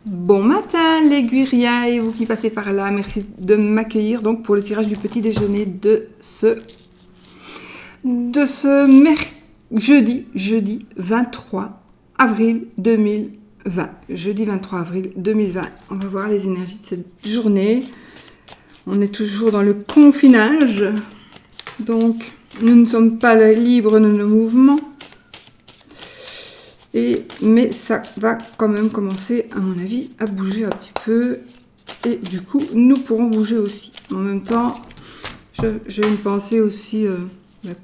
Bon matin les Guiriens et vous qui passez par là, merci de m'accueillir donc pour le tirage du petit déjeuner de ce jeudi 23 avril 2020. Jeudi 23 avril 2020. On va voir les énergies de cette journée. On est toujours dans le confinage, donc nous ne sommes pas libres de nos mouvements. Mais ça va quand même commencer, à mon avis, à bouger un petit peu. Et du coup, nous pourrons bouger aussi. En même temps, j'ai une pensée aussi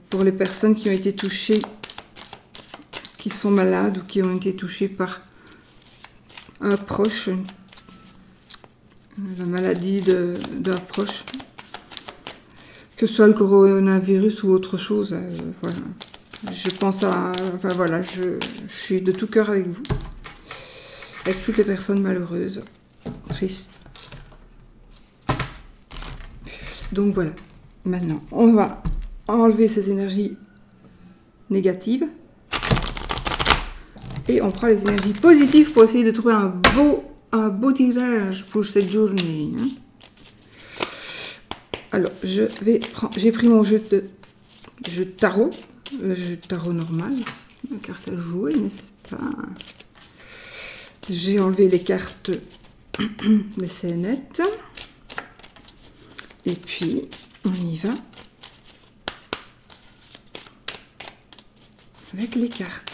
pour les personnes qui ont été touchées, qui sont malades ou qui ont été touchées par un proche, la maladie d'un proche, que ce soit le coronavirus ou autre chose. Voilà. Je pense à... Enfin voilà, je suis de tout cœur avec vous. Avec toutes les personnes malheureuses, tristes. Donc voilà. Maintenant, on va enlever ces énergies négatives. Et on prend les énergies positives pour essayer de trouver un beau tirage pour cette journée. Hein. Alors, j'ai pris mon jeu de tarot. Le jeu de tarot normal, la carte à jouer, n'est-ce pas? J'ai enlevé les cartes, les scénettes. Et puis, on y va. Avec les cartes.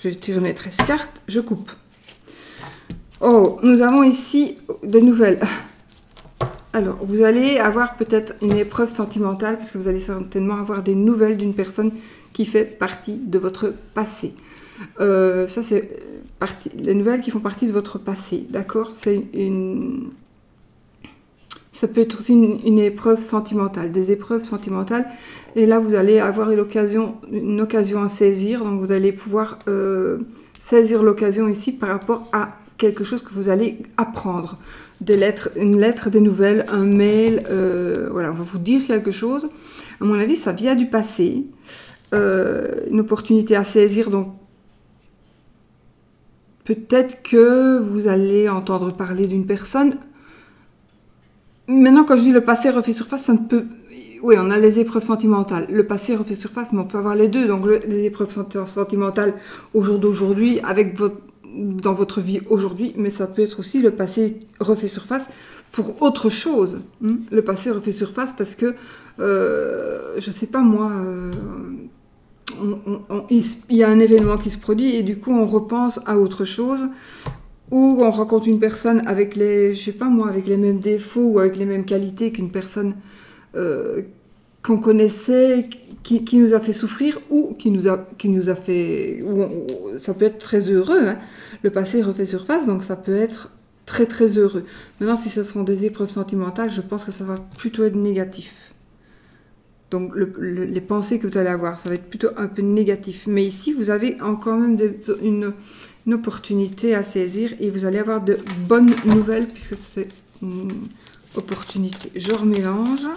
Je tire mes 13 cartes, je coupe. Oh, nous avons ici des nouvelles. Alors, vous allez avoir peut-être une épreuve sentimentale, parce que vous allez certainement avoir des nouvelles d'une personne qui fait partie de votre passé. Ça, c'est les nouvelles qui font partie de votre passé, d'accord? Ça peut être aussi une épreuve sentimentale, des épreuves sentimentales. Et là, vous allez avoir une occasion à saisir. Donc, vous allez pouvoir saisir l'occasion ici par rapport à quelque chose que vous allez apprendre. Une lettre, des nouvelles, un mail, voilà, on va vous dire quelque chose. À mon avis, ça vient du passé. Une opportunité à saisir, donc peut-être que vous allez entendre parler d'une personne. Maintenant, quand je dis le passé refait surface, ça ne peut... Oui, on a les épreuves sentimentales. Le passé refait surface, mais on peut avoir les deux. Donc, les épreuves sentimentales au jour d'aujourd'hui, dans votre vie aujourd'hui, mais ça peut être aussi le passé refait surface pour autre chose. Le passé refait surface parce que, je sais pas moi, il y a un événement qui se produit et du coup on repense à autre chose, ou on rencontre une personne avec avec les mêmes défauts ou avec les mêmes qualités qu'une personne qu'on connaissait, qui nous a fait souffrir ou qui nous a fait... ça peut être très heureux. Hein. Le passé refait surface, donc ça peut être très très heureux. Maintenant, si ce sont des épreuves sentimentales, je pense que ça va plutôt être négatif. Donc les pensées que vous allez avoir, ça va être plutôt un peu négatif. Mais ici, vous avez quand même une opportunité à saisir et vous allez avoir de bonnes nouvelles puisque c'est une opportunité. Je remélange.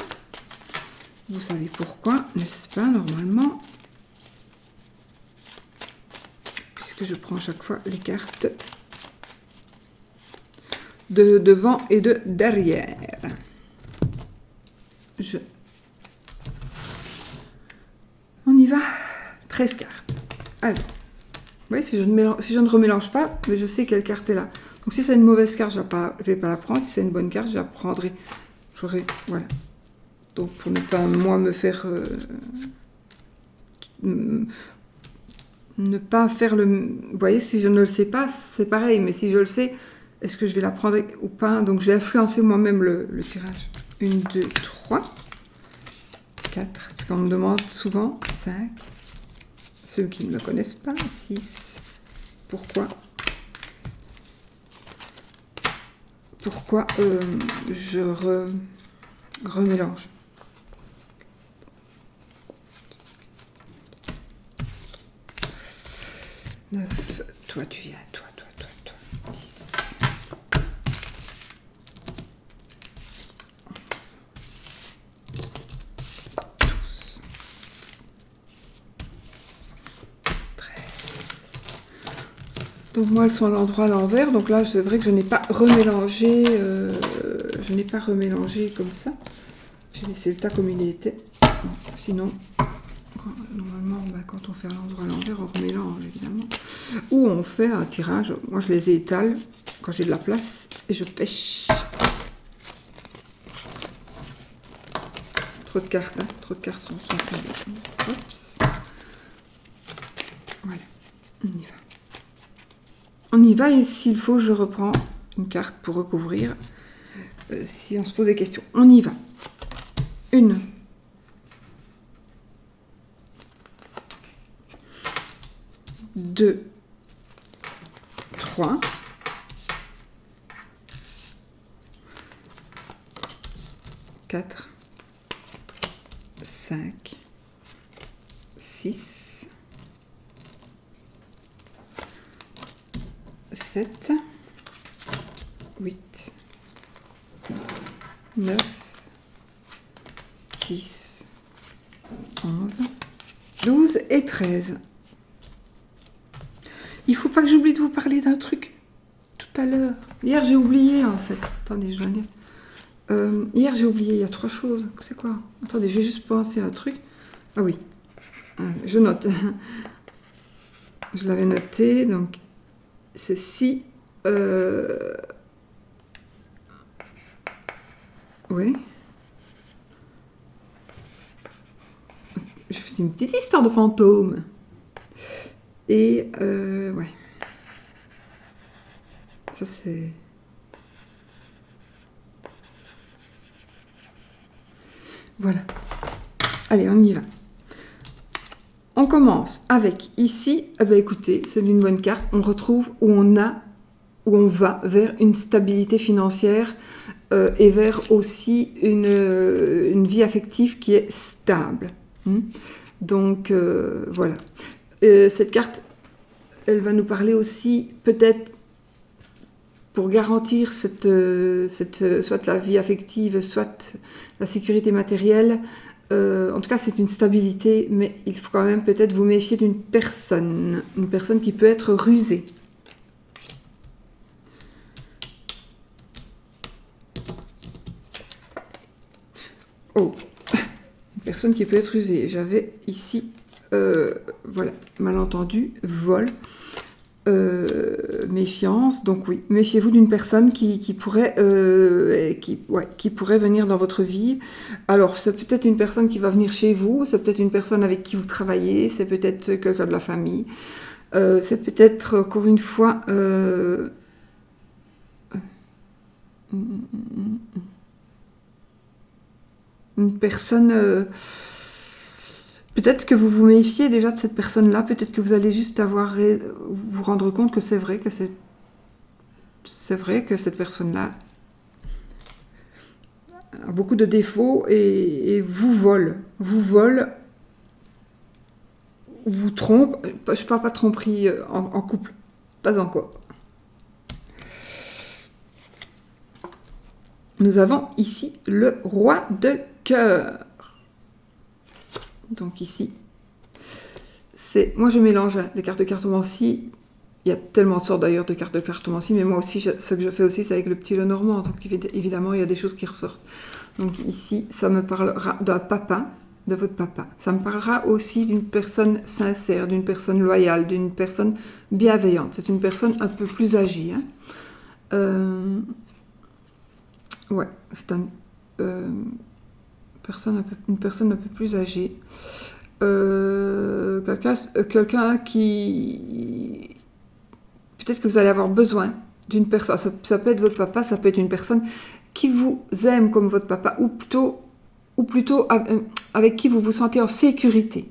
Vous savez pourquoi, n'est-ce pas, normalement? Puisque je prends chaque fois les cartes de devant et de derrière. On y va. 13 cartes. Allez. Vous voyez, si je ne remélange pas, mais je sais quelle carte est là. Donc si c'est une mauvaise carte, je ne vais pas la prendre. Si c'est une bonne carte, je la prendrai. Voilà. Donc pour ne pas, moi, me faire... ne pas faire le... Vous voyez, si je ne le sais pas, c'est pareil. Mais si je le sais, est-ce que je vais la prendre ou pas? Donc je vais influencer moi-même le tirage. 1, 2, 3, 4. Parce qu'on me demande souvent 5. Ceux qui ne me connaissent pas, 6. Pourquoi je remélange? Toi, tu viens, toi. 10. 12. 13. Donc moi, elles sont à l'endroit à l'envers. Donc là, c'est vrai que je n'ai pas remélangé. Comme ça. J'ai laissé le tas comme il était. Sinon, normalement, quand on fait à l'endroit à l'envers, on remélange évidemment. Ou on fait un tirage. Moi, je les étale quand j'ai de la place et je pêche. Trop de cartes, hein. Trop de cartes sont tombées. Oups. Voilà, on y va. On y va et s'il faut, je reprends une carte pour recouvrir. Si on se pose des questions, on y va. 1, 2, 3, 4, 5, 6, 7, 8, 9, 10, 11, 12 et 13. Il faut pas que j'oublie de vous parler d'un truc tout à l'heure. Hier, j'ai oublié, en fait. Attendez, je vais lire. Hier, j'ai oublié, il y a 3 choses. C'est quoi? Attendez, j'ai juste pensé à un truc. Ah oui, je note. Je l'avais noté, donc ceci. Oui. Je fais une petite histoire de fantôme. Et ouais. Ça c'est... Voilà. Allez, on y va. On commence avec ici. Eh ben, écoutez, c'est une bonne carte. On retrouve où on va vers une stabilité financière et vers aussi une vie affective qui est stable. Donc voilà. Cette carte, elle va nous parler aussi peut-être pour garantir soit la vie affective, soit la sécurité matérielle. En tout cas, c'est une stabilité, mais il faut quand même peut-être vous méfier d'une personne. Une personne qui peut être rusée. Oh, une personne qui peut être rusée. J'avais ici, voilà, malentendu, vol, méfiance. Donc oui, méfiez-vous d'une personne qui pourrait venir dans votre vie. Alors, c'est peut-être une personne qui va venir chez vous, c'est peut-être une personne avec qui vous travaillez, c'est peut-être quelqu'un de la famille, c'est peut-être, encore une fois... une personne... peut-être que vous vous méfiez déjà de cette personne-là, peut-être que vous allez juste vous rendre compte que c'est vrai que cette personne-là a beaucoup de défauts et vous vole, vous trompe. Je parle pas de tromperie en couple, pas encore. Nous avons ici le roi de cœur. Donc ici, moi je mélange les cartes de cartomancie. Il y a tellement de sortes d'ailleurs de cartes de cartomancie, mais moi aussi, ce que je fais aussi, c'est avec le petit Lenormand. Donc évidemment, il y a des choses qui ressortent. Donc ici, ça me parlera d'un papa, de votre papa. Ça me parlera aussi d'une personne sincère, d'une personne loyale, d'une personne bienveillante. C'est une personne un peu plus âgée. Ouais, c'est une personne un peu plus âgée. Quelqu'un qui... Peut-être que vous allez avoir besoin d'une personne. Ça peut être votre papa, ça peut être une personne qui vous aime comme votre papa, ou plutôt avec qui vous vous sentez en sécurité.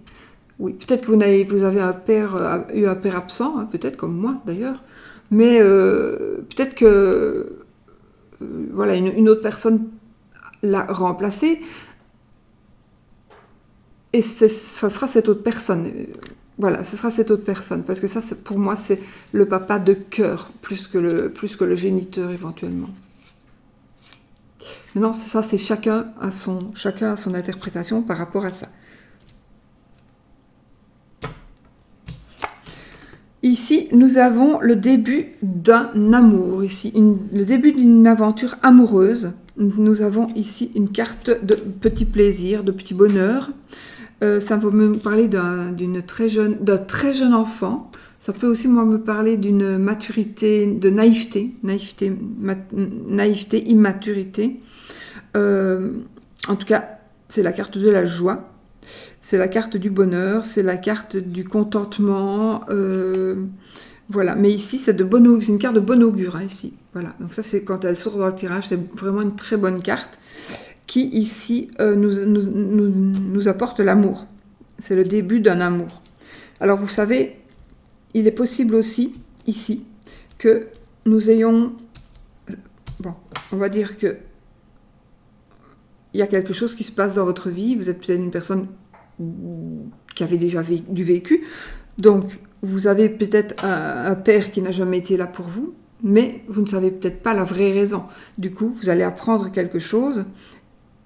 Oui, peut-être que vous avez eu un père absent, hein, peut-être comme moi d'ailleurs, mais peut-être que voilà, une autre personne l'a remplacé, et ça sera cette autre personne. Voilà, ce sera cette autre personne, parce que ça, pour moi, c'est le papa de cœur, plus que le géniteur éventuellement. Mais non, ça, c'est chacun a son interprétation par rapport à ça. Ici, nous avons le début d'un amour, ici, le début d'une aventure amoureuse. Nous avons ici une carte de petit plaisir, de petit bonheur. Ça va me parler d'un très jeune enfant. Ça peut aussi moi, me parler d'une maturité, de naïveté, naïveté, immaturité. En tout cas, c'est la carte de la joie. C'est la carte du bonheur, c'est la carte du contentement, voilà. Mais ici, c'est une carte de bon augure, hein, ici. Voilà. Donc ça, c'est quand elle sort dans le tirage, c'est vraiment une très bonne carte qui, ici, nous apporte l'amour. C'est le début d'un amour. Alors, vous savez, il est possible aussi, ici, que nous ayons... Bon, on va dire que il y a quelque chose qui se passe dans votre vie. Vous êtes peut-être une personne qui avait déjà du vécu. Donc, vous avez peut-être un père qui n'a jamais été là pour vous, mais vous ne savez peut-être pas la vraie raison. Du coup, vous allez apprendre quelque chose,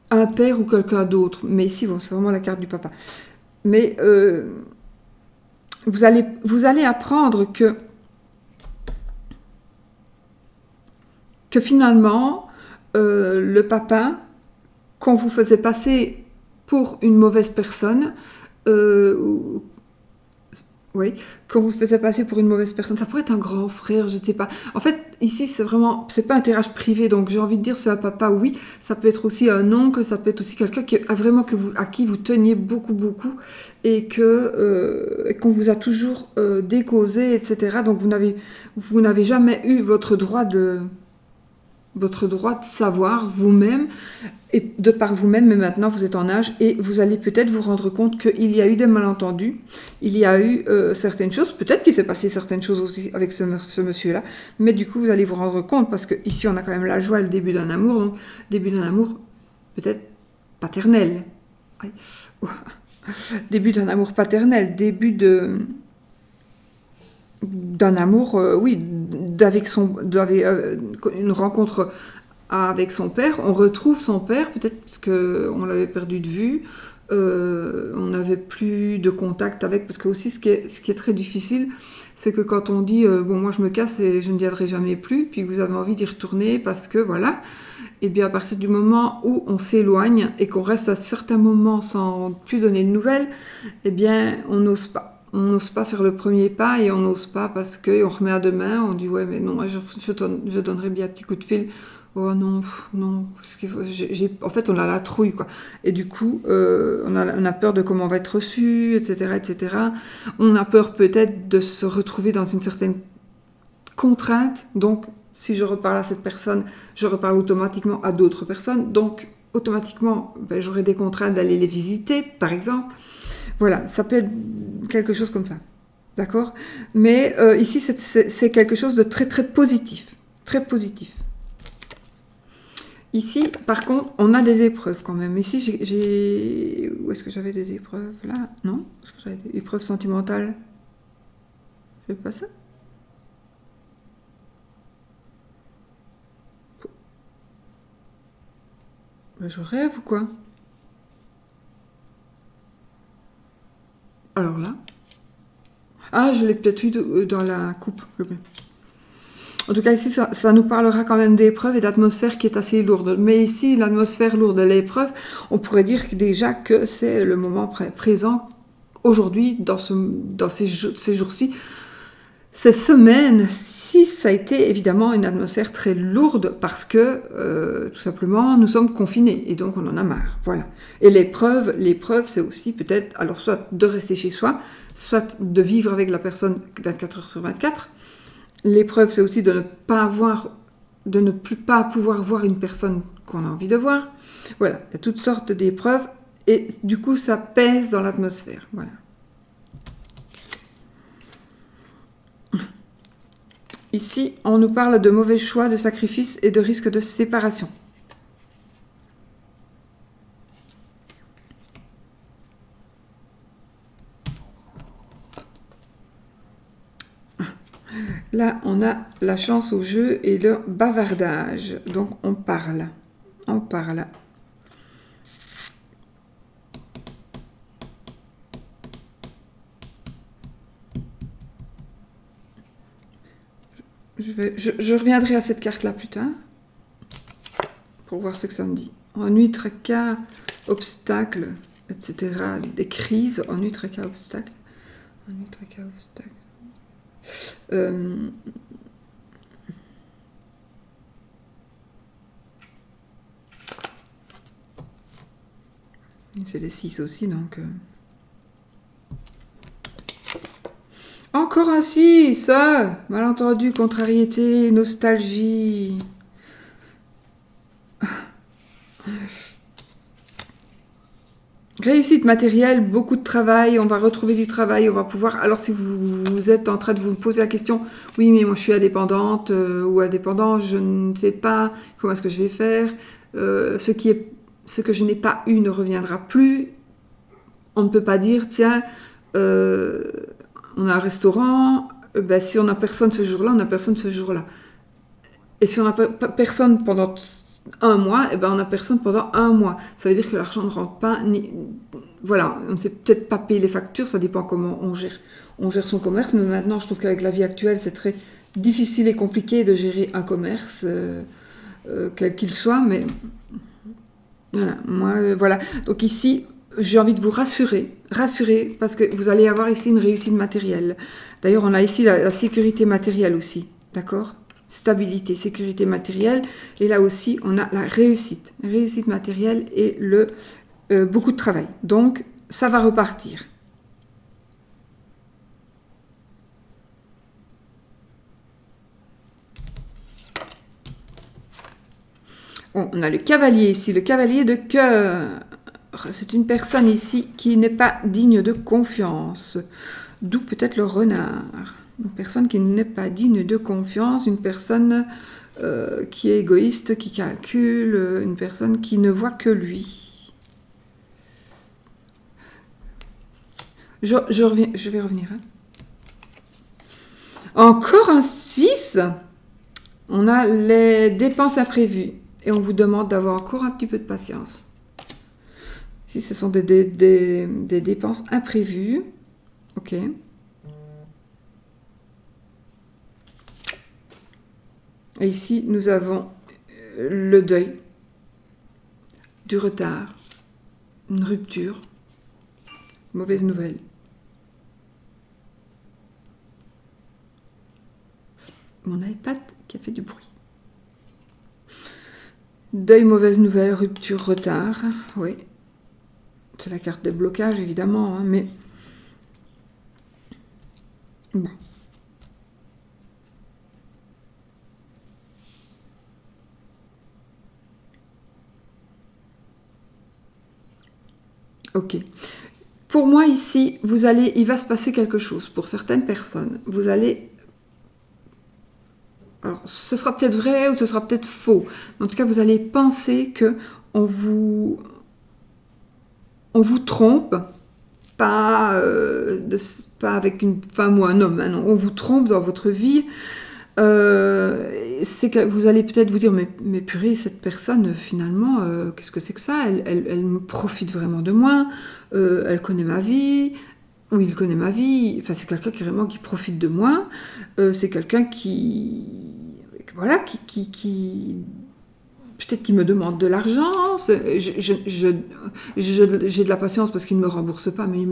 un père ou quelqu'un d'autre. Mais ici, bon, c'est vraiment la carte du papa. Mais vous allez apprendre que finalement, le papa, qu'on vous faisait passer pour une mauvaise personne, oui, quand vous faisiez passer pour une mauvaise personne, ça pourrait être un grand frère, je ne sais pas. En fait, ici, c'est pas un tirage privé, donc j'ai envie de dire c'est un papa, oui. Ça peut être aussi un oncle, ça peut être aussi quelqu'un qui a vraiment à qui vous teniez beaucoup, beaucoup, et qu'on vous a toujours décausé, etc. Donc vous n'avez jamais eu votre droit de savoir vous-même et de par vous-même, mais maintenant vous êtes en âge et vous allez peut-être vous rendre compte qu'il y a eu des malentendus, il y a eu certaines choses, peut-être qu'il s'est passé certaines choses aussi avec ce monsieur-là, mais du coup vous allez vous rendre compte parce que ici on a quand même la joie et le début d'un amour, donc début d'un amour peut-être paternel, début d'un amour paternel, début d'un amour, oui, une rencontre avec son père. On retrouve son père, peut-être parce qu'on l'avait perdu de vue, on n'avait plus de contact avec, parce que aussi ce qui est très difficile, c'est que quand on dit bon moi je me casse et je ne viendrai jamais plus, puis que vous avez envie d'y retourner parce que voilà, et bien à partir du moment où on s'éloigne et qu'on reste à certains moments sans plus donner de nouvelles, eh bien on n'ose pas. On n'ose pas faire le premier pas et on n'ose pas parce qu'on remet à demain, on dit ouais mais non, je donnerai bien un petit coup de fil. Oh non, non, parce en fait on a la trouille quoi. Et du coup on a peur de comment on va être reçu, etc., etc. On a peur peut-être de se retrouver dans une certaine contrainte. Donc si je reparle à cette personne, je reparle automatiquement à d'autres personnes. Donc automatiquement j'aurai des contraintes d'aller les visiter par exemple. Voilà, ça peut être quelque chose comme ça. D'accord ? Mais ici, c'est quelque chose de très, très positif. Très positif. Ici, par contre, on a des épreuves quand même. Ici, j'ai... Où est-ce que j'avais des épreuves ? Là ? Non ? Est-ce que j'avais des épreuves sentimentales ? Je fais pas ça ? Je rêve ou quoi ? Alors là. Ah, je l'ai peut-être eu dans la coupe. En tout cas, ici, ça nous parlera quand même d'épreuves et d'atmosphère qui est assez lourde. Mais ici, l'atmosphère lourde de l'épreuve, on pourrait dire déjà que c'est le moment présent, aujourd'hui, dans ces jours-ci, ces semaines. Si ça a été évidemment une atmosphère très lourde parce que, tout simplement, nous sommes confinés et donc on en a marre. Voilà. Et l'épreuve, c'est aussi peut-être, alors soit de rester chez soi, soit de vivre avec la personne 24 heures sur 24. L'épreuve, c'est aussi de ne plus pas pouvoir voir une personne qu'on a envie de voir. Voilà, il y a toutes sortes d'épreuves et du coup, ça pèse dans l'atmosphère. Voilà. Ici, on nous parle de mauvais choix, de sacrifices et de risques de séparation. Là, on a la chance au jeu et le bavardage. Donc, on parle. On parle. Je reviendrai à cette carte-là plus tard, pour voir ce que ça me dit. Ennui, tracas, obstacles, etc. Des crises, ennui, tracas, obstacles. Ennui, tracas, obstacles. C'est les 6 aussi, donc... Encore un 6, malentendu, contrariété, nostalgie. Réussite matérielle, beaucoup de travail, on va retrouver du travail, on va pouvoir... Alors si vous êtes en train de vous poser la question, oui mais moi je suis indépendante ou indépendant, je ne sais pas comment est-ce que je vais faire, ce que je n'ai pas eu ne reviendra plus, on ne peut pas dire, tiens, on a un restaurant, ben, si on n'a personne ce jour-là, on n'a personne ce jour-là. Et si on n'a personne pendant... un mois, et ben on n'a personne pendant un mois. Ça veut dire que l'argent ne rentre pas, voilà, on ne sait peut-être pas payer les factures, ça dépend comment on gère son commerce, mais maintenant je trouve qu'avec la vie actuelle, c'est très difficile et compliqué de gérer un commerce, quel qu'il soit, mais voilà, moi, voilà. Donc ici, j'ai envie de vous rassurer, parce que vous allez avoir ici une réussite matérielle. D'ailleurs, on a ici la sécurité matérielle aussi, d'accord ? Stabilité, sécurité matérielle, et là aussi on a la réussite matérielle et beaucoup de travail. Donc ça va repartir. Bon, on a le cavalier ici, le cavalier de cœur. C'est une personne ici qui n'est pas digne de confiance, d'où peut-être le renard. Une personne qui n'est pas digne de confiance, une personne qui est égoïste, qui calcule, une personne qui ne voit que lui. Je vais revenir. Hein. Encore un 6. On a les dépenses imprévues. Et on vous demande d'avoir encore un petit peu de patience. Ici, ce sont des dépenses imprévues. Ok. Et ici, nous avons le deuil, du retard, une rupture, mauvaise nouvelle. Mon iPad qui a fait du bruit. Deuil, mauvaise nouvelle, rupture, retard. Oui. C'est la carte de blocage, évidemment, hein, mais... Bon. Ok. Pour moi, ici, il va se passer quelque chose. Pour certaines personnes, vous allez... Alors, ce sera peut-être vrai ou ce sera peut-être faux. En tout cas, vous allez penser que on vous trompe, pas avec une femme ou un homme. Hein, non. On vous trompe dans votre vie. C'est que vous allez peut-être vous dire mais purée, cette personne finalement qu'est-ce que c'est que ça, elle me profite vraiment de moi, elle connaît ma vie, ou il connaît ma vie, enfin c'est quelqu'un qui profite de moi, c'est quelqu'un qui peut-être qu'il me demande de l'argent, j'ai de la patience parce qu'il ne me rembourse pas, mais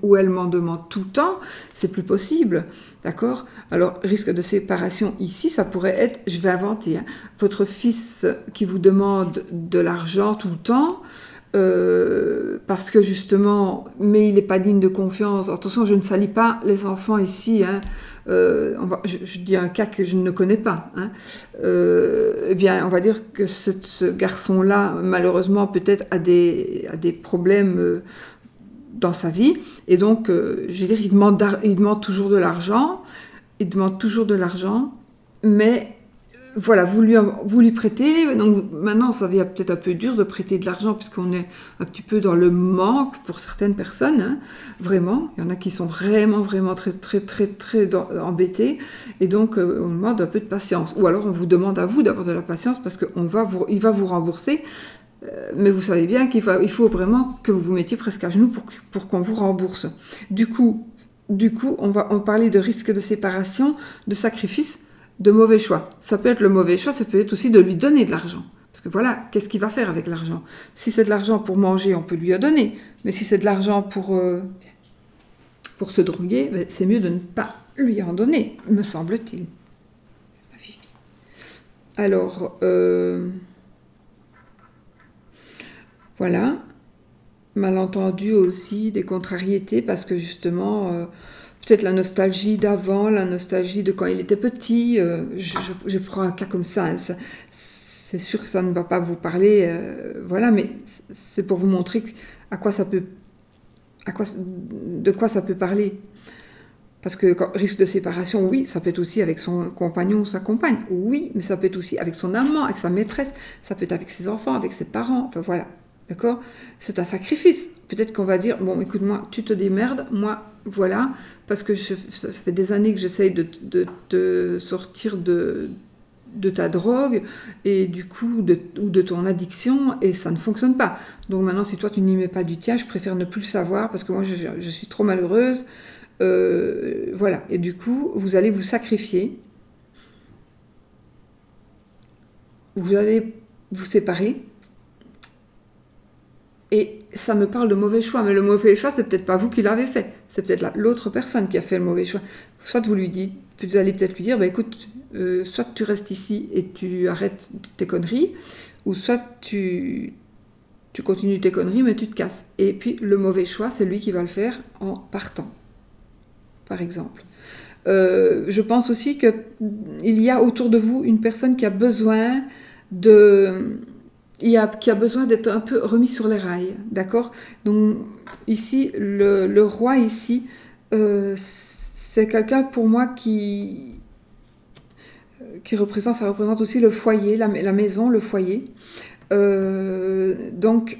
ou elle m'en demande tout le temps, c'est plus possible, d'accord? Alors, risque de séparation ici, ça pourrait être, je vais inventer, hein, votre fils qui vous demande de l'argent tout le temps, parce que justement, mais il n'est pas digne de confiance. Attention, je ne salis pas les enfants ici, hein. Je dis un cas que je ne connais pas. Hein. Eh bien, on va dire que ce garçon-là, malheureusement, peut-être a des problèmes dans sa vie, et donc, je veux dire, il demande toujours de l'argent. Il demande toujours de l'argent, mais voilà, vous lui prêtez, donc maintenant ça devient peut-être un peu dur de prêter de l'argent puisqu'on est un petit peu dans le manque pour certaines personnes, hein, vraiment, il y en a qui sont vraiment très très très très embêtés et donc on demande un peu de patience, ou alors on vous demande à vous d'avoir de la patience parce qu'il va vous rembourser, mais vous savez bien qu'il faut vraiment que vous vous mettiez presque à genoux pour qu'on vous rembourse. Du coup, on va parler de risque de séparation, de sacrifice. de mauvais choix. Ça peut être le mauvais choix, ça peut être aussi de lui donner de l'argent. Parce que voilà, qu'est-ce qu'il va faire avec l'argent? Si c'est de l'argent pour manger, on peut lui en donner. Mais si c'est de l'argent pour se droguer, ben, c'est mieux de ne pas lui en donner, me semble-t-il. Alors, voilà. Malentendu aussi, des contrariétés, parce que justement, peut-être la nostalgie d'avant, la nostalgie de quand il était petit. Je prends un cas comme ça, hein, c'est sûr que ça ne va pas vous parler, voilà, mais c'est pour vous montrer de quoi ça peut parler. Parce que risque de séparation, oui, ça peut être aussi avec son compagnon ou sa compagne, oui, mais ça peut être aussi avec son amant, avec sa maîtresse, ça peut être avec ses enfants, avec ses parents, enfin voilà, d'accord? C'est un sacrifice. Peut-être qu'on va dire, bon, écoute-moi, tu te démerdes, moi, voilà, parce que ça fait des années que j'essaye de te sortir de ta drogue et du coup ou de ton addiction et ça ne fonctionne pas. Donc maintenant, si toi tu n'y mets pas du tien, je préfère ne plus le savoir parce que moi je suis trop malheureuse. Voilà, et du coup, vous allez vous sacrifier, vous allez vous séparer, et ça me parle de mauvais choix, mais le mauvais choix, c'est peut-être pas vous qui l'avez fait, c'est peut-être l'autre personne qui a fait le mauvais choix. Soit vous lui dites, vous allez peut-être lui dire, bah, écoute, soit tu restes ici et tu arrêtes tes conneries, ou soit tu continues tes conneries, mais tu te casses. Et puis, le mauvais choix, c'est lui qui va le faire en partant. Par exemple. Je pense aussi qu'il y a autour de vous une personne qui a besoin qui a besoin d'être un peu remis sur les rails, d'accord? Donc ici, le roi ici, c'est quelqu'un pour moi qui représente, ça représente aussi le foyer, la maison, le foyer. Donc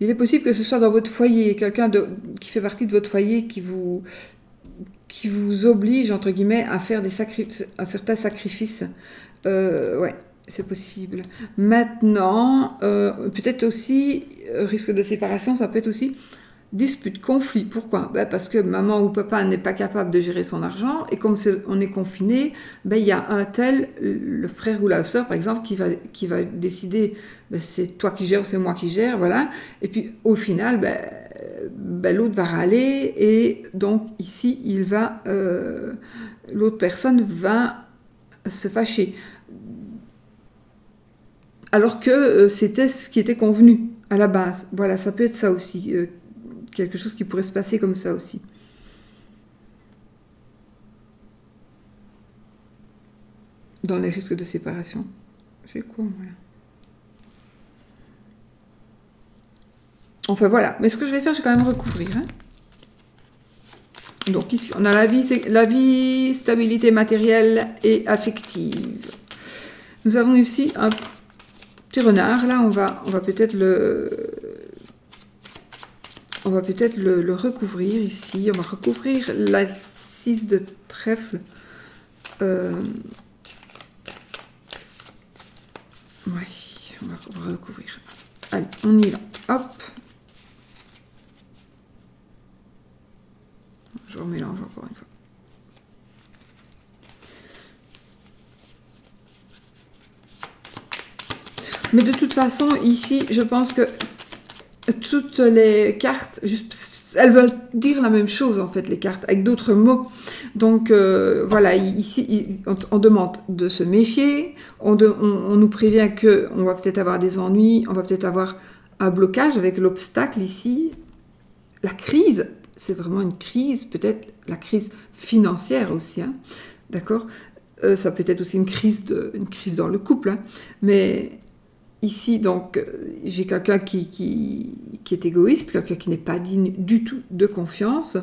il est possible que ce soit dans votre foyer, quelqu'un qui fait partie de votre foyer qui vous oblige, entre guillemets, à faire un certain sacrifice. Ouais, c'est possible. Maintenant, peut-être aussi, risque de séparation, ça peut être aussi dispute, conflit. Pourquoi? Ben parce que maman ou papa n'est pas capable de gérer son argent et comme on est confiné, ben il y a un tel, le frère ou la sœur par exemple, qui va décider ben c'est toi qui gères, c'est moi qui gère, voilà. Et puis au final, ben l'autre va râler et donc ici l'autre personne va se fâcher. Alors que c'était ce qui était convenu à la base. Voilà, ça peut être ça aussi. Quelque chose qui pourrait se passer comme ça aussi. Dans les risques de séparation. J'ai quoi, voilà. Enfin voilà, mais ce que je vais faire, je vais quand même recouvrir. Hein. Donc ici, on a la vie, stabilité matérielle et affective. Nous avons ici un petit renard. Là, on va peut-être le recouvrir ici. On va recouvrir la 6 de trèfle. Oui, on va recouvrir. Allez, on y va. Hop. Je remélange encore une fois. Mais de toute façon, ici, je pense que toutes les cartes, elles veulent dire la même chose en fait, les cartes, avec d'autres mots. Donc voilà, ici, on demande de se méfier, on nous prévient qu'on va peut-être avoir des ennuis, on va peut-être avoir un blocage avec l'obstacle ici. La crise, c'est vraiment une crise, peut-être la crise financière aussi, hein, d'accord? Ça peut être aussi une crise dans le couple, hein, mais... Ici, donc, j'ai quelqu'un qui est égoïste, quelqu'un qui n'est pas digne du tout de confiance.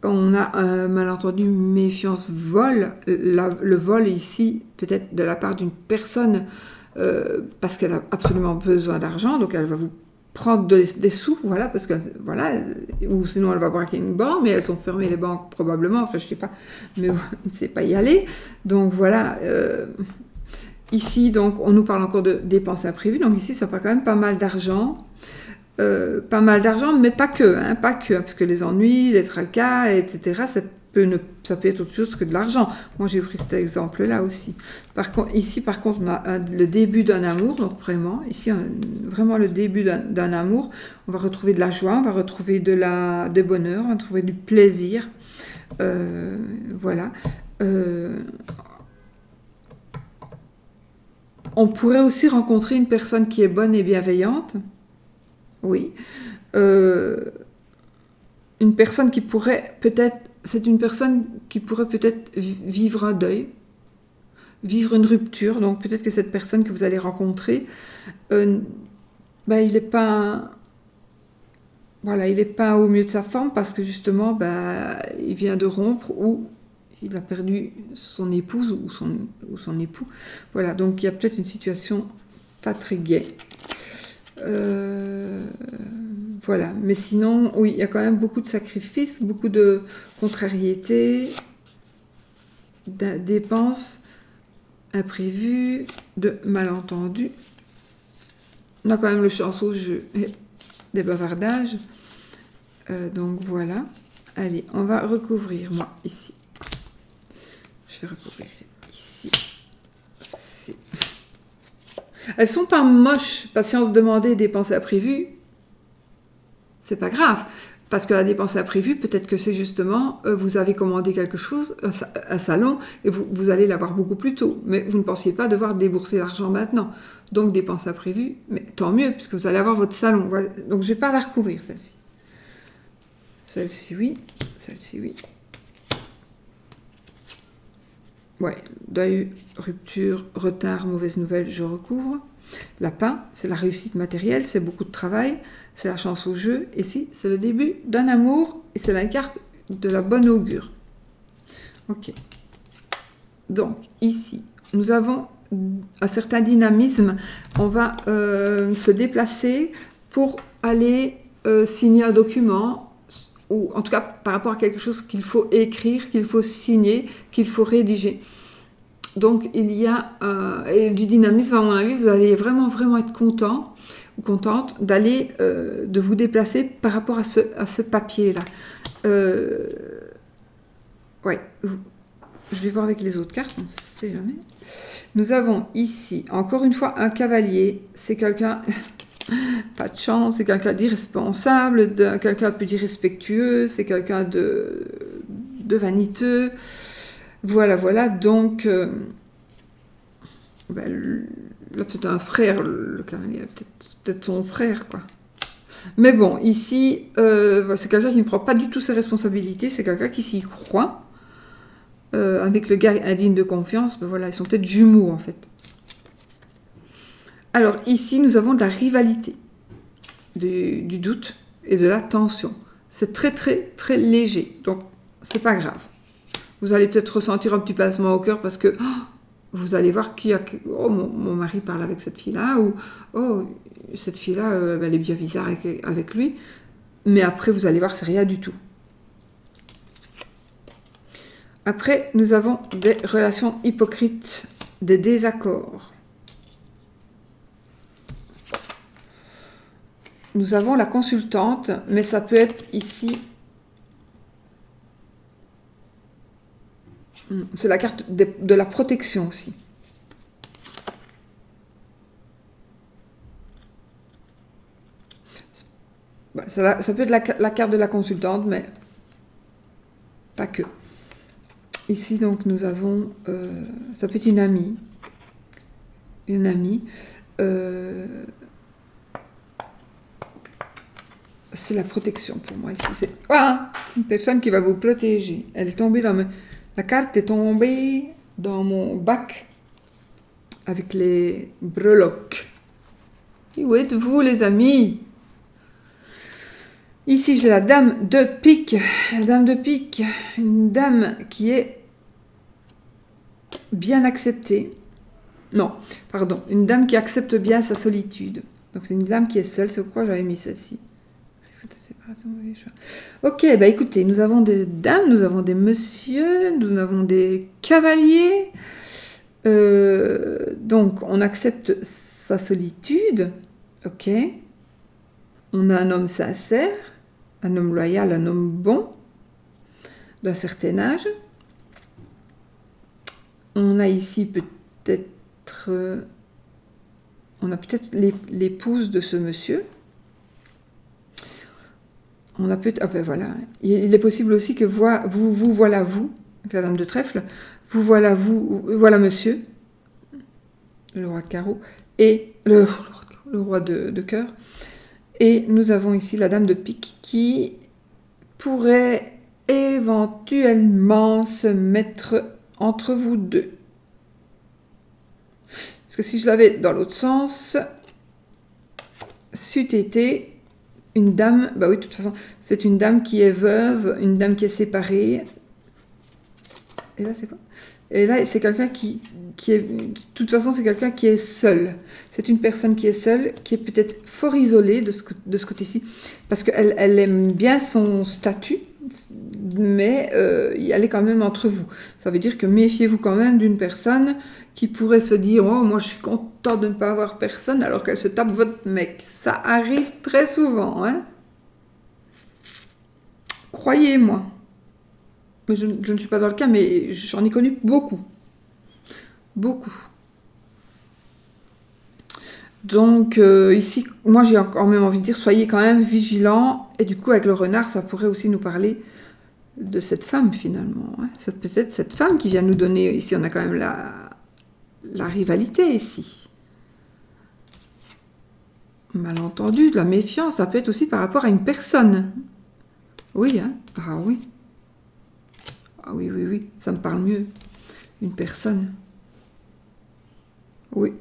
On a un malentendu, méfiance, vol. Le vol ici, peut-être de la part d'une personne, parce qu'elle a absolument besoin d'argent, donc elle va vous prendre des sous, voilà, parce que, voilà, ou sinon elle va braquer une banque, mais elles sont fermées les banques probablement, enfin je sais pas, mais on ne sait pas y aller. Donc voilà... Ici, donc, on nous parle encore de dépenses imprévues. Donc ici, ça prend quand même pas mal d'argent. pas mal d'argent, mais pas que, hein, pas que, hein, parce que les ennuis, les tracas, etc., ça peut être autre chose que de l'argent. Moi, j'ai pris cet exemple-là aussi. Ici, par contre, on a le début d'un amour, donc vraiment, ici, on a vraiment le début d'un amour. On va retrouver de la joie, on va retrouver du bonheur, on va retrouver du plaisir. Voilà. On pourrait aussi rencontrer une personne qui est bonne et bienveillante. Oui. Une personne qui pourrait peut-être... C'est une personne qui pourrait peut-être vivre un deuil, vivre une rupture. Donc peut-être que cette personne que vous allez rencontrer, il n'est pas... Voilà, il n'est pas au mieux de sa forme parce que justement, il vient de rompre ou il a perdu son épouse ou son époux. Voilà, donc il y a peut-être une situation pas très gaie. Voilà, mais sinon, oui, il y a quand même beaucoup de sacrifices, beaucoup de contrariétés, de dépenses imprévues, de malentendus. On a quand même le chance au jeu et des bavardages. Donc voilà. Allez, on va recouvrir, moi, ici. Je vais recouvrir ici. Ici. Elles sont pas moches, patience demandée, dépenses imprévues. C'est pas grave, parce que la dépense imprévue, peut-être que c'est justement, vous avez commandé quelque chose, un salon, et vous allez l'avoir beaucoup plus tôt, mais vous ne pensiez pas devoir débourser l'argent maintenant. Donc dépense imprévue, mais tant mieux, puisque vous allez avoir votre salon. Voilà. Donc je ne vais pas la recouvrir, celle-ci. Celle-ci, oui. Celle-ci, oui. Ouais, deuil, rupture, retard, mauvaise nouvelle, je recouvre. Lapin, c'est la réussite matérielle, c'est beaucoup de travail, c'est la chance au jeu. Et ici, c'est le début d'un amour et c'est la carte de la bonne augure. Ok. Donc, ici, nous avons un certain dynamisme. On va se déplacer pour aller signer un document, ou en tout cas par rapport à quelque chose qu'il faut écrire, qu'il faut signer, qu'il faut rédiger. Donc, il y a du dynamisme, à mon avis, vous allez vraiment être content ou contente d'aller, de vous déplacer par rapport à ce papier-là. Ouais, je vais voir avec les autres cartes, on ne sait jamais. Nous avons ici, encore une fois, un cavalier. C'est quelqu'un, pas de chance, c'est quelqu'un d'irresponsable, quelqu'un un peu d'irrespectueux, c'est quelqu'un de vaniteux. Voilà, donc, là, peut-être un frère, le cavalier, peut-être son frère, quoi. Mais bon, ici, c'est quelqu'un qui ne prend pas du tout ses responsabilités, c'est quelqu'un qui s'y croit. Avec le gars indigne de confiance, voilà, ils sont peut-être jumeaux, en fait. Alors, ici, nous avons de la rivalité, du doute et de la tension. C'est très léger, donc c'est pas grave. Vous allez peut-être ressentir un petit pincement au cœur parce que vous allez voir mon mari parle avec cette fille-là, ou cette fille-là, elle est bien bizarre avec lui. Mais après, vous allez voir, c'est rien du tout. Après, nous avons des relations hypocrites, des désaccords. Nous avons la consultante, mais ça peut être ici... C'est la carte de la protection aussi. Ça peut être la carte de la consultante, mais pas que. Ici, donc, nous avons... ça peut être une amie. Une amie. C'est la protection pour moi ici. C'est une personne qui va vous protéger. Elle est tombée dans la carte est tombée dans mon bac avec les breloques. Et où êtes-vous, les amis? Ici, j'ai la dame de pique. La dame de pique, une dame qui est bien acceptée. Non, pardon, une dame qui accepte bien sa solitude. Donc, c'est une dame qui est seule. C'est pourquoi j'avais mis celle-ci. Ok, écoutez, nous avons des dames, nous avons des messieurs, nous avons des cavaliers. Donc, on accepte sa solitude. Ok. On a un homme sincère, un homme loyal, un homme bon, d'un certain âge. On a ici peut-être... on a peut-être l'épouse de ce monsieur. On a peut-être... Ah ben voilà. Il est possible aussi que vous, voilà vous, avec la dame de trèfle, voilà monsieur, le roi de carreau, et le roi de cœur. Et nous avons ici la dame de pique qui pourrait éventuellement se mettre entre vous deux. Parce que si je l'avais dans l'autre sens, c'eût été une dame, bah oui, de toute façon, c'est une dame qui est veuve, une dame qui est séparée. Et là, c'est quoi? Et là, c'est quelqu'un qui est... De toute façon, c'est quelqu'un qui est seul. C'est une personne qui est seule, qui est peut-être fort isolée de ce côté-ci, parce qu'elle aime bien son statut, mais elle est quand même entre vous. Ça veut dire que méfiez-vous quand même d'une personne qui pourrait se dire « Oh, moi, je suis content de ne pas avoir personne », alors qu'elle se tape votre mec. Ça arrive très souvent, hein. Croyez-moi. Je ne suis pas dans le cas, mais j'en ai connu beaucoup. Beaucoup. Donc, ici, moi, j'ai quand même envie de dire, soyez quand même vigilants. Et du coup, avec le renard, ça pourrait aussi nous parler de cette femme, finalement. Hein. C'est peut-être cette femme qui vient nous donner... Ici, on a quand même la rivalité, ici. Malentendu, de la méfiance, ça peut être aussi par rapport à une personne. Oui, hein. Ah oui. Ah oui, oui, oui, ça me parle mieux. Une personne. Oui.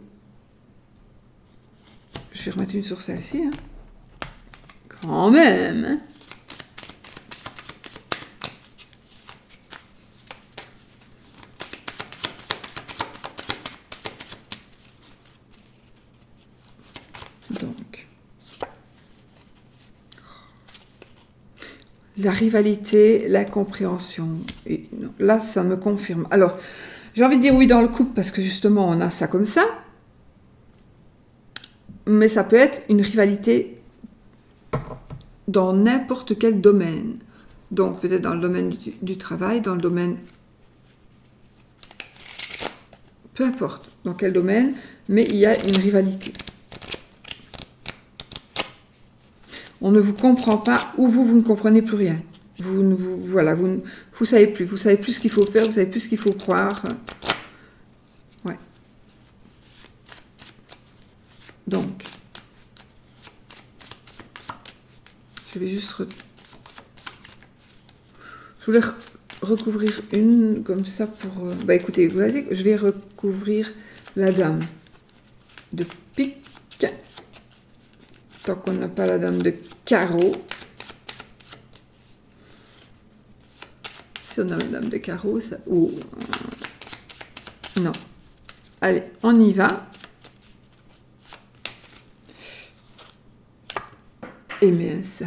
Je vais remettre une sur celle-ci. Hein. Quand même. Hein. Donc. La rivalité, l'incompréhension. Et non, là, ça me confirme. Alors, j'ai envie de dire oui dans le couple parce que justement, on a ça comme ça. Mais ça peut être une rivalité dans n'importe quel domaine. Donc, peut-être dans le domaine du travail, dans le domaine... Peu importe dans quel domaine, mais il y a une rivalité. On ne vous comprend pas ou vous ne comprenez plus rien. Vous savez plus ce qu'il faut faire, vous savez plus ce qu'il faut croire. Ouais. Donc, je vais juste... Je voulais recouvrir une comme ça pour... Bah écoutez, vous voyez, je vais recouvrir la dame de pique. Tant qu'on n'a pas la dame de carreau. Si on a la dame de carreau, ça... Oh. Non. Allez, on y va. Et mince.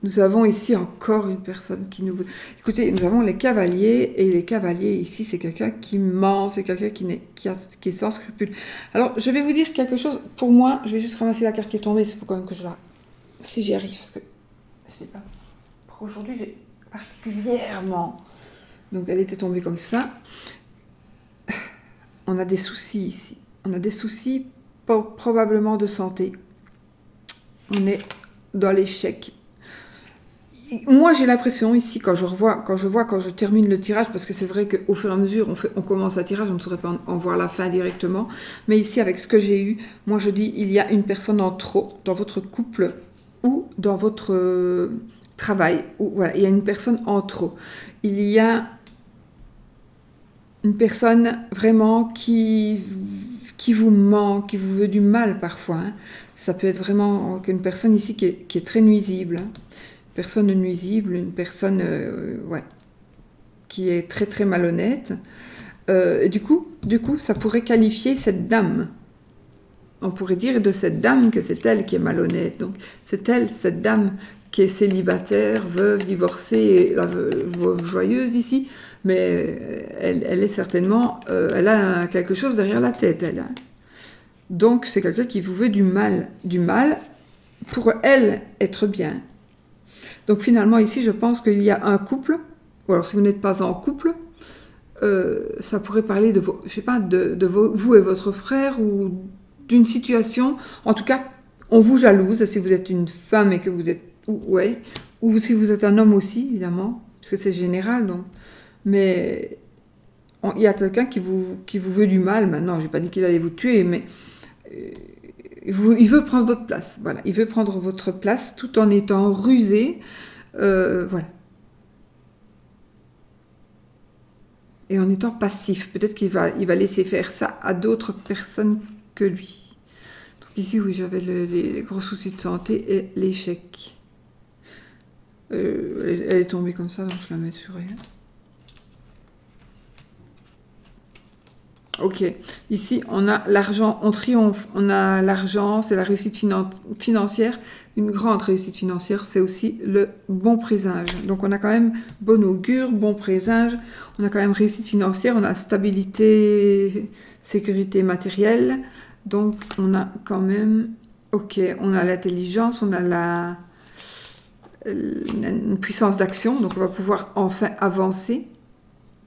Nous avons ici encore une personne qui nous... Écoutez, nous avons les cavaliers, et les cavaliers ici, c'est quelqu'un qui ment, c'est quelqu'un qui est sans scrupule. Alors, je vais vous dire quelque chose. Pour moi, je vais juste ramasser la carte qui est tombée, il faut quand même que je la... Si j'y arrive, parce que... Je sais pas. Pour aujourd'hui, j'ai particulièrement... Donc, elle était tombée comme ça. On a des soucis ici. On a des soucis probablement de santé. On est dans l'échec. Moi, j'ai l'impression ici, quand je termine le tirage, parce que c'est vrai qu'au fur et à mesure, on commence un tirage, on ne saurait pas en voir la fin directement, mais ici, avec ce que j'ai eu, moi, je dis, il y a une personne en trop dans votre couple ou dans votre travail. Ou, voilà, il y a une personne en trop. Il y a une personne vraiment qui vous ment, qui vous veut du mal parfois. Hein. Ça peut être vraiment une personne ici qui est très nuisible. Hein. Personne nuisible, une personne qui est très très malhonnête. Et du coup, ça pourrait qualifier cette dame. On pourrait dire de cette dame que c'est elle qui est malhonnête. Donc, c'est elle, cette dame, qui est célibataire, veuve, divorcée, la veuve joyeuse ici. Mais elle est certainement... elle a quelque chose derrière la tête, elle. Hein. Donc, c'est quelqu'un qui vous veut du mal. Du mal pour elle être bien. Donc finalement ici je pense qu'il y a un couple, ou alors si vous n'êtes pas en couple, ça pourrait parler de, je sais pas, vous et votre frère ou d'une situation, en tout cas on vous jalouse si vous êtes une femme et que vous êtes, ouais, ou si vous êtes un homme aussi évidemment, parce que c'est général donc, mais il y a quelqu'un qui vous veut du mal maintenant, je n'ai pas dit qu'il allait vous tuer, mais il veut prendre votre place, voilà, il veut prendre votre place tout en étant rusé, voilà. Et en étant passif, peut-être qu'il va laisser faire ça à d'autres personnes que lui. Donc ici, oui, j'avais les gros soucis de santé et l'échec. Elle est tombée comme ça, donc je la mets sur rien. Ok, ici on a l'argent, on triomphe, on a l'argent, c'est la réussite financière, une grande réussite financière, c'est aussi le bon présage. Donc on a quand même bon augure, bon présage, on a quand même réussite financière, on a stabilité, sécurité matérielle, donc on a quand même, ok, on a l'intelligence, on a une puissance d'action, donc on va pouvoir enfin avancer.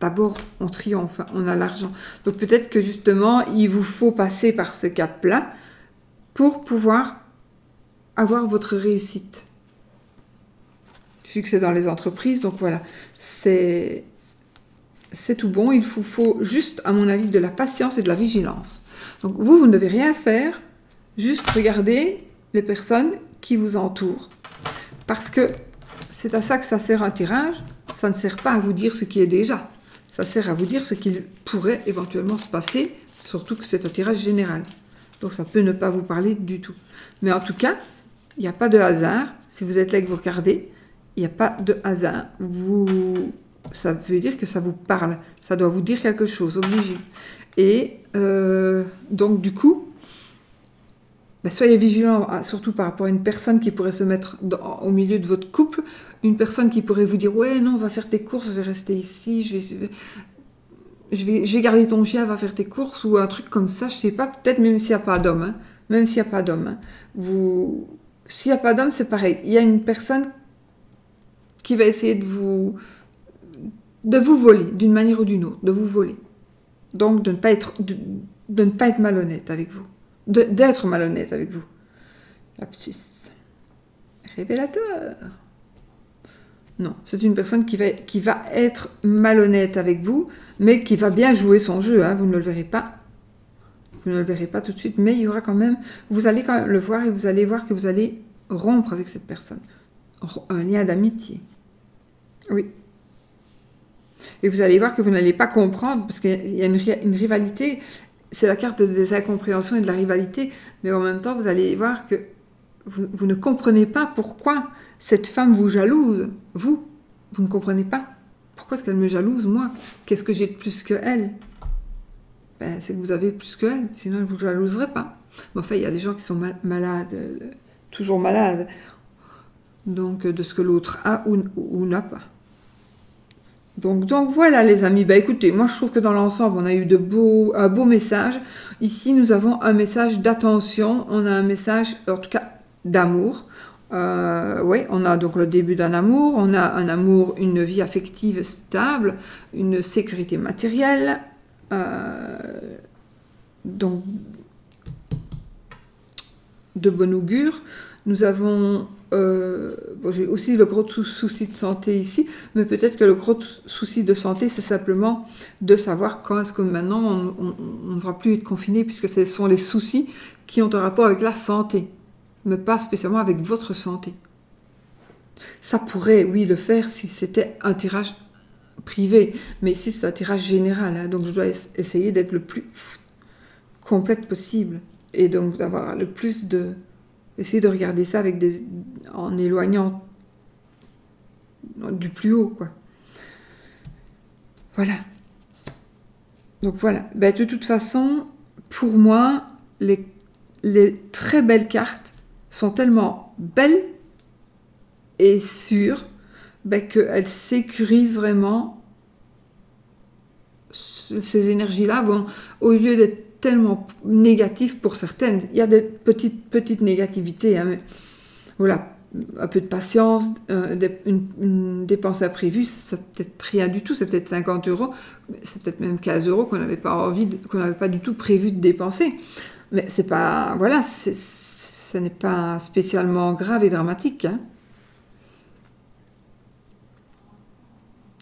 D'abord, on triomphe, on a l'argent. Donc peut-être que justement, il vous faut passer par ce cap-là pour pouvoir avoir votre réussite. Succès dans les entreprises, donc voilà, c'est tout bon. Il vous faut juste, à mon avis, de la patience et de la vigilance. Donc vous ne devez rien faire, juste regarder les personnes qui vous entourent. Parce que c'est à ça que ça sert un tirage, ça ne sert pas à vous dire ce qui est déjà. Ça sert à vous dire ce qu'il pourrait éventuellement se passer, surtout que c'est un tirage général. Donc ça peut ne pas vous parler du tout. Mais en tout cas, il n'y a pas de hasard. Si vous êtes là et que vous regardez, il n'y a pas de hasard. Ça veut dire que ça vous parle. Ça doit vous dire quelque chose, obligé. Et donc du coup, soyez vigilants, surtout par rapport à une personne qui pourrait se mettre au milieu de votre couple, une personne qui pourrait vous dire « Ouais, non, va faire tes courses, je vais rester ici, j'ai gardé ton chien, va faire tes courses » ou un truc comme ça, je sais pas, peut-être même s'il n'y a pas d'homme. Hein, même s'il n'y a pas d'homme. Hein, s'il n'y a pas d'homme, c'est pareil. Il y a une personne qui va essayer de vous voler, d'une manière ou d'une autre, de vous voler. Donc de ne pas être malhonnête avec vous. D'être malhonnête avec vous. Lapsus. Révélateur. Non, c'est une personne qui va être malhonnête avec vous, mais qui va bien jouer son jeu. Hein, vous ne le verrez pas. Vous ne le verrez pas tout de suite, mais il y aura quand même... Vous allez quand même le voir et vous allez voir que vous allez rompre avec cette personne. Un lien d'amitié. Oui. Et vous allez voir que vous n'allez pas comprendre, parce qu'il y a une rivalité... C'est la carte des incompréhensions et de la rivalité, mais en même temps, vous allez voir que vous ne comprenez pas pourquoi cette femme vous jalouse. Vous ne comprenez pas. Pourquoi est-ce qu'elle me jalouse, moi? Qu'est-ce que j'ai de plus qu'elle? C'est que vous avez plus qu'elle, sinon elle ne vous jalouserait pas. Mais enfin, il y a des gens qui sont malades, toujours malades, donc de ce que l'autre a ou n'a pas. Donc voilà les amis, écoutez, moi je trouve que dans l'ensemble on a eu un beau message. Ici nous avons un message d'attention, on a un message en tout cas d'amour. Oui, on a donc le début d'un amour, on a un amour, une vie affective stable, une sécurité matérielle, donc de bon augure. Nous avons... j'ai aussi le gros souci de santé ici, mais peut-être que le gros souci de santé, c'est simplement de savoir quand est-ce que maintenant on ne va plus être confiné, puisque ce sont les soucis qui ont un rapport avec la santé, mais pas spécialement avec votre santé. Ça pourrait, oui, le faire si c'était un tirage privé, mais ici c'est un tirage général, hein, donc je dois essayer d'être le plus complète possible, et donc d'avoir le plus de... Essayez de regarder ça en éloignant du plus haut, quoi. Voilà. Donc voilà. De toute façon, pour moi, les très belles cartes sont tellement belles et sûres qu'elles sécurisent vraiment ces énergies-là. Au lieu d'être tellement négatif pour certaines. Il y a des petites négativités, hein, mais voilà, un peu de patience, une dépense imprévue, ça peut-être rien du tout, c'est peut-être 50 euros, c'est peut-être même 15 euros qu'on n'avait pas qu'on n'avait pas du tout prévu de dépenser. Mais c'est pas, voilà, ce n'est pas spécialement grave et dramatique, hein.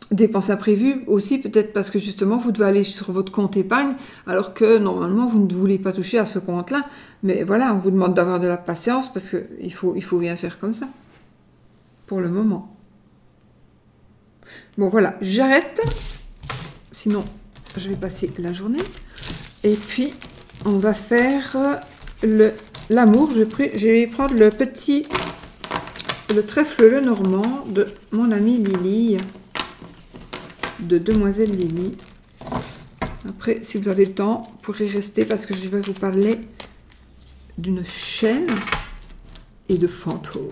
Dépenses imprévues aussi, peut-être parce que justement vous devez aller sur votre compte épargne, alors que normalement vous ne voulez pas toucher à ce compte-là. Mais voilà, on vous demande d'avoir de la patience parce qu'il faut rien faire comme ça, pour le moment. Bon voilà, j'arrête, sinon je vais passer la journée. Et puis on va faire l'amour. Je vais prendre le trèfle Lenormand de mon amie Lily, de Demoiselle Lily. Après, si vous avez le temps, vous pourrez rester parce que je vais vous parler d'une chaîne et de fantômes.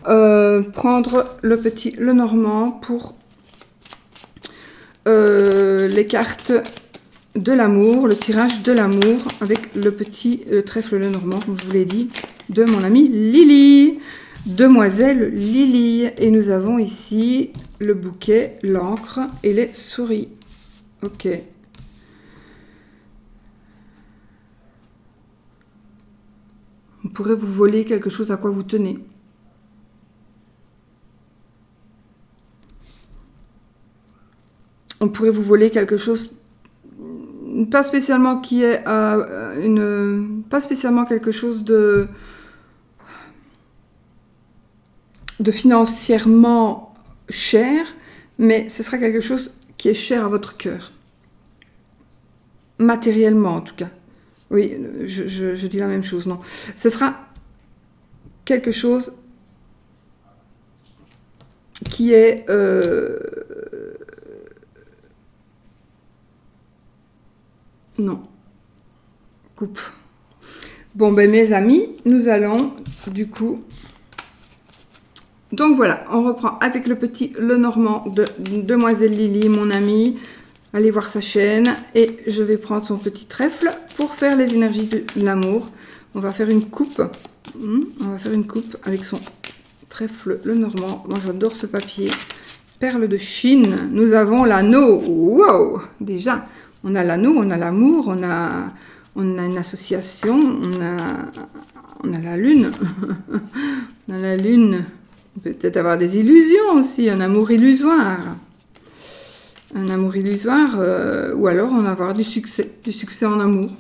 Prendre le petit Lenormand pour les cartes de l'amour, le tirage de l'amour avec le trèfle Lenormand, comme je vous l'ai dit, de mon amie Lily. Demoiselle Lily. Et nous avons ici le bouquet, l'encre et les souris. Ok. On pourrait vous voler quelque chose à quoi vous tenez. On pourrait vous voler quelque chose, pas spécialement qui est pas spécialement quelque chose de financièrement cher, mais ce sera quelque chose qui est cher à votre cœur. Matériellement, en tout cas. Oui, je dis la même chose, non. Ce sera quelque chose qui est... non. Coupe. Bon, ben mes amis, nous allons, du coup... Donc voilà, on reprend avec le petit Lenormand de Demoiselle Lily, mon amie. Allez voir sa chaîne. Et je vais prendre son petit trèfle pour faire les énergies de l'amour. On va faire une coupe. On va faire une coupe avec son trèfle Lenormand. Moi, j'adore ce papier. Perle de Chine. Nous avons l'anneau. Wow! Déjà, on a l'anneau, on a l'amour, on a une association, on a la lune. On a la lune. On peut peut-être avoir des illusions aussi, un amour illusoire. Un amour illusoire, ou alors on va avoir du succès en amour.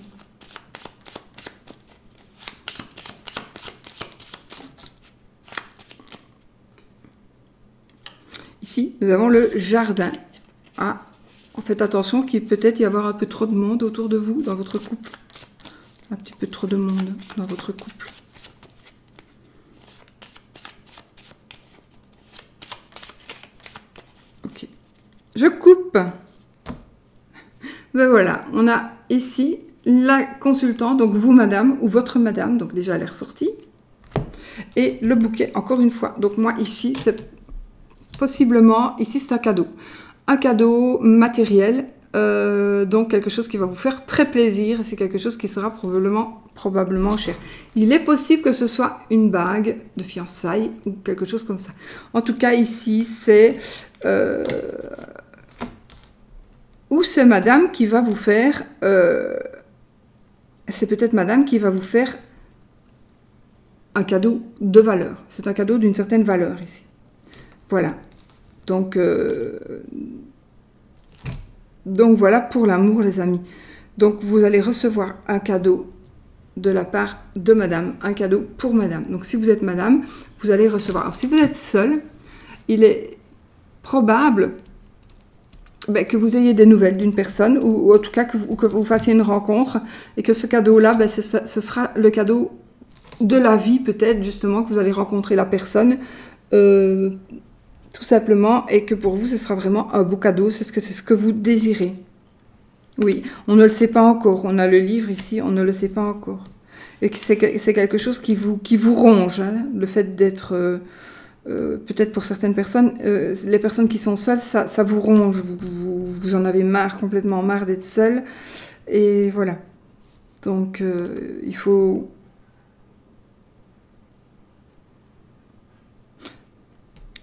Ici, nous avons le jardin. Ah, faites attention qu'il peut peut-être y avoir un peu trop de monde autour de vous, dans votre couple. Un petit peu trop de monde dans votre couple. Ok. Je coupe. Ben voilà, on a ici la consultante, donc vous madame, ou votre madame, donc déjà elle est ressortie. Et le bouquet, encore une fois. Donc moi ici, c'est possiblement, ici c'est un cadeau. Un cadeau matériel, donc quelque chose qui va vous faire très plaisir. C'est quelque chose qui sera probablement cher. Il est possible que ce soit une bague de fiançailles ou quelque chose comme ça. En tout cas ici, c'est... ou c'est madame qui va vous faire... c'est peut-être madame qui va vous faire un cadeau de valeur. C'est un cadeau d'une certaine valeur ici. Voilà. Donc voilà pour l'amour, les amis. Donc vous allez recevoir un cadeau de la part de madame, un cadeau pour madame. Donc si vous êtes madame, vous allez recevoir. Alors si vous êtes seul, il est probable que vous ayez des nouvelles d'une personne, ou en tout cas que vous fassiez une rencontre, et que ce cadeau-là, ce sera le cadeau de la vie peut-être, justement, que vous allez rencontrer la personne, tout simplement, et que pour vous, ce sera vraiment un beau cadeau, c'est ce que vous désirez. Oui, on ne le sait pas encore, on a le livre ici, on ne le sait pas encore. Et c'est quelque chose qui vous ronge, hein, le fait d'être... peut-être pour certaines personnes, les personnes qui sont seules, ça vous ronge, vous en avez marre, complètement marre d'être seule, et voilà. Donc, il faut...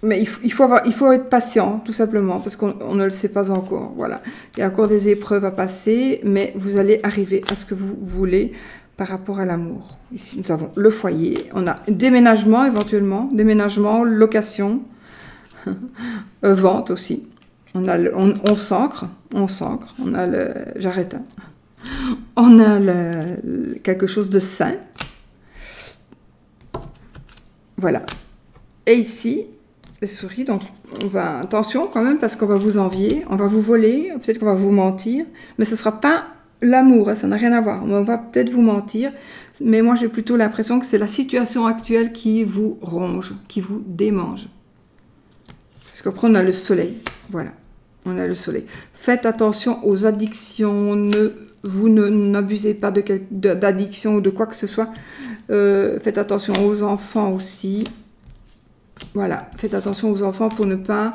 Mais il faut être patient, tout simplement, parce qu'on ne le sait pas encore. Voilà. Il y a encore des épreuves à passer, mais vous allez arriver à ce que vous voulez par rapport à l'amour. Ici, nous avons le foyer. On a déménagement, éventuellement. Déménagement, location, vente aussi. On s'ancre. On a le... J'arrête. Hein. On a quelque chose de sain. Voilà. Et ici... les souris, donc attention quand même, parce qu'on va vous envier, on va vous voler, peut-être qu'on va vous mentir, mais ce ne sera pas l'amour, hein, ça n'a rien à voir. On va peut-être vous mentir, mais moi j'ai plutôt l'impression que c'est la situation actuelle qui vous ronge, qui vous démange. Parce qu'après on a le soleil, voilà, on a le soleil. Faites attention aux addictions, vous n'abusez pas d'addiction ou de quoi que ce soit. Faites attention aux enfants aussi. Voilà, faites attention aux enfants pour ne pas...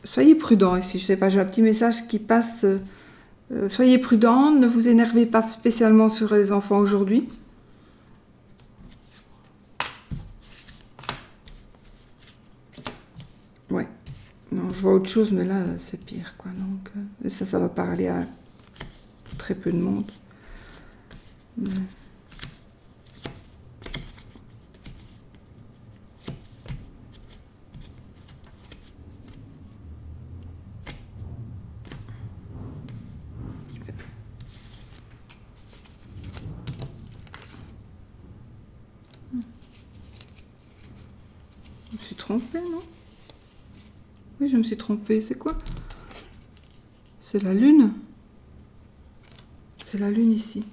soyez prudents ici, je ne sais pas, j'ai un petit message qui passe. Soyez prudents, ne vous énervez pas spécialement sur les enfants aujourd'hui. Ouais, non, je vois autre chose, mais là, c'est pire, quoi. Donc, ça va parler à très peu de monde. Ouais. Je me suis trompée, non? Oui, je me suis trompée. C'est quoi? C'est la lune. C'est la lune ici.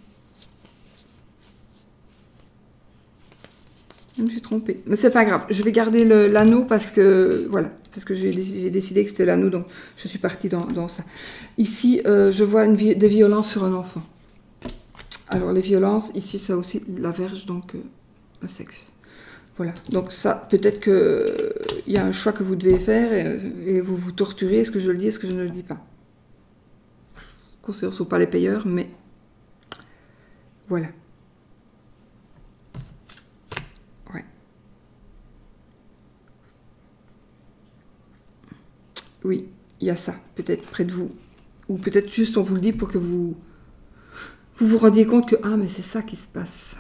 Je me suis trompée. Mais c'est pas grave. Je vais garder l'anneau parce que... Voilà. Parce que j'ai décidé que c'était l'anneau. Donc, je suis partie dans ça. Ici, je vois des violences sur un enfant. Alors, les violences, ici, ça aussi, la verge, donc le sexe. Voilà, donc ça, peut-être qu'il y a un choix que vous devez faire et vous vous torturez. Est-ce que je le dis, est-ce que je ne le dis pas? Ce ne sont pas les payeurs, mais voilà. Ouais. Oui, il y a ça, peut-être près de vous. Ou peut-être juste on vous le dit pour que vous vous rendiez compte que, ah, mais c'est ça qui se passe.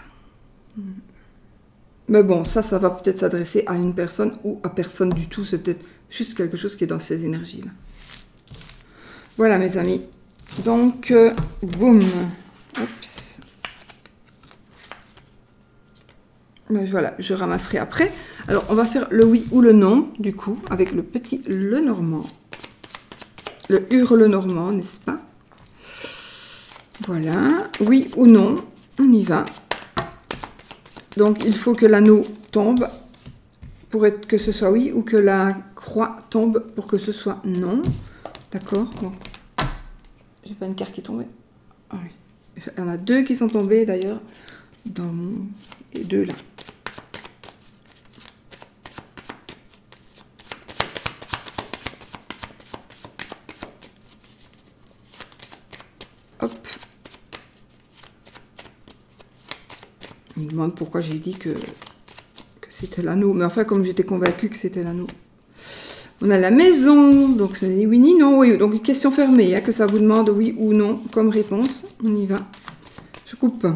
Mais bon, ça va peut-être s'adresser à une personne ou à personne du tout. C'est peut-être juste quelque chose qui est dans ces énergies-là. Voilà, mes amis. Donc, boum. Oups. Ben, voilà, je ramasserai après. Alors, on va faire le oui ou le non, du coup, avec le petit Lenormand. Le hurle-normand, n'est-ce pas? Voilà. Oui ou non, on y va. Donc, il faut que l'anneau tombe pour que ce soit oui ou que la croix tombe pour que ce soit non. D'accord? Bon. J'ai pas une carte qui est tombée. Ah oui. Il y en a deux qui sont tombées d'ailleurs. Et deux là. Hop. On me demande pourquoi j'ai dit que c'était l'anneau. Mais enfin, comme j'étais convaincue que c'était l'anneau. On a la maison. Donc, c'est ni oui ni non. Oui, donc une question fermée. Hein, que ça vous demande oui ou non comme réponse. On y va. Je coupe.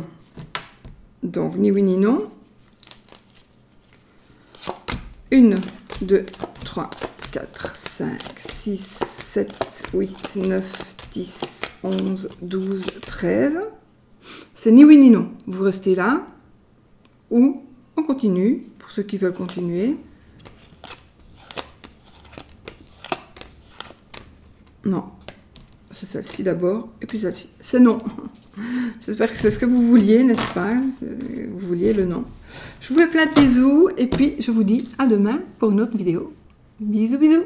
Donc, ni oui ni non. 1, 2, 3, 4, 5, 6, 7, 8, 9, 10, 11, 12, 13. C'est ni oui ni non. Vous restez là. Ou on continue, pour ceux qui veulent continuer. Non. C'est celle-ci d'abord, et puis celle-ci. C'est non. J'espère que c'est ce que vous vouliez, n'est-ce pas? Vous vouliez le non. Je vous fais plein de bisous, et puis je vous dis à demain pour une autre vidéo. Bisous, bisous.